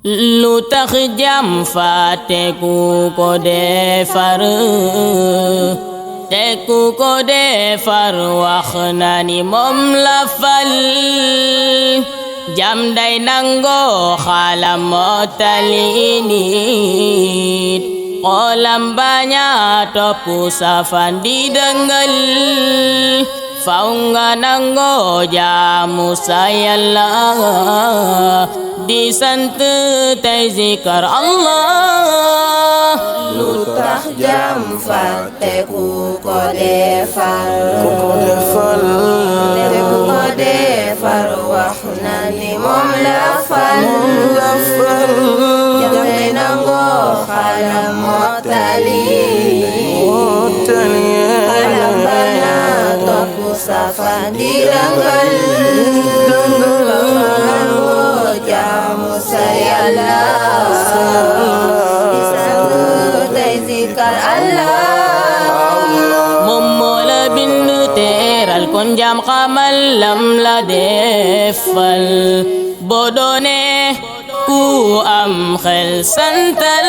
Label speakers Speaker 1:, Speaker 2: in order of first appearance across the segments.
Speaker 1: lu tax jàmm fàtte ku ko defar te ku ko defar wax na ni moom la fal jàmm day nangoo xalam mottali nit xolam baña topp safan di dëngal faw nga nangoo jaamu sa Yàlla di sant tey zikar Allah
Speaker 2: lu tax jàmm fàtte ku ko defar te ku ko defar wax na ni moom la fal jàmm day nangoo xalam mottali xalam bana topp safan di dëngal jaamu sa Yàlla di sant tey zikar Allah
Speaker 1: moom moo la bind teeral kon jaam xamal lam la defal boo doone ku am xel santal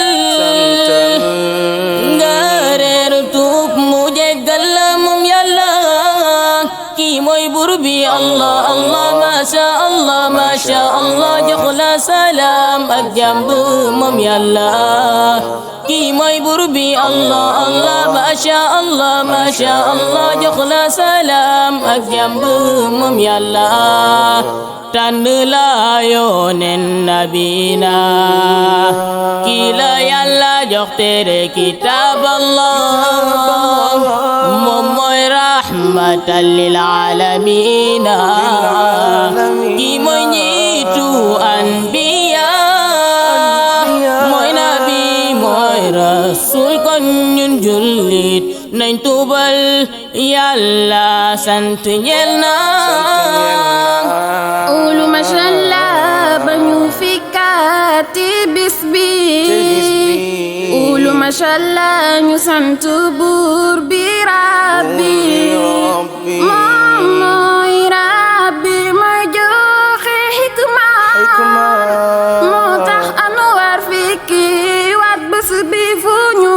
Speaker 1: nga reer tuub mu jéggal la moom Yàlla kii mooy buur bi Allah Allah masha Allah masha Allah jox la salaam ak jàmm moom Yàlla kii mooy buur bi Allah Allah masha Allah masha Allah jox la salaam ak jàmm moom Yàlla tànn la yónneen nabina kii la Yàlla jox tere kitaab Allah moom mooy rahmatan lil aalamiina kii mooy njiitu anbiya mooy nabi mooy rasul kon ñun jullit nañ tuubal Yàlla sant ñeel na
Speaker 2: ulu mashallah ba ñu fikkaati bis bi ulu mashallah ñu sant buur bi Rabbi moom mooy Rabbi mooy joxe hikma moo tax Anwar fikki waat bés bi fu ñu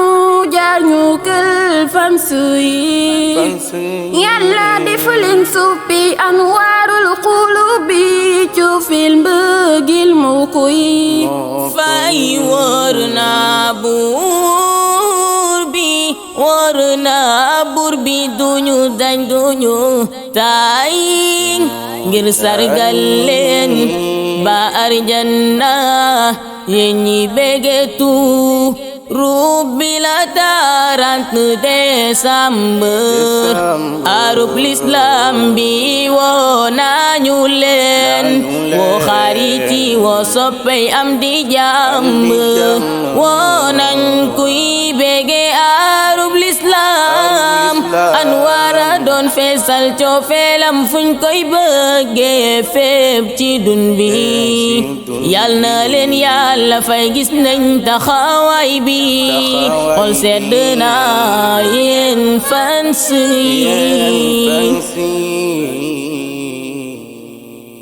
Speaker 2: jaar ñu kël fansu yi Yàlla def leen suppi anwaarul qulubi cufil mbëggil mu koy
Speaker 1: fay wóor na buur bi duñu dañ duñu tay ngir sargal leen ba arjanna yéen ñi bégetu Rubbi la 30 décembre arub l'islam bi woo nañu leen woo xariti woo soppey am di jàmm woo nañ kuy bége arub l'islam Anwara doon feesal cofeelam fuñ koy bëggee fépp ci dun bi yal na leen Yàlla fay gis nañ taxawaay bi xol sedd na yéen fans yi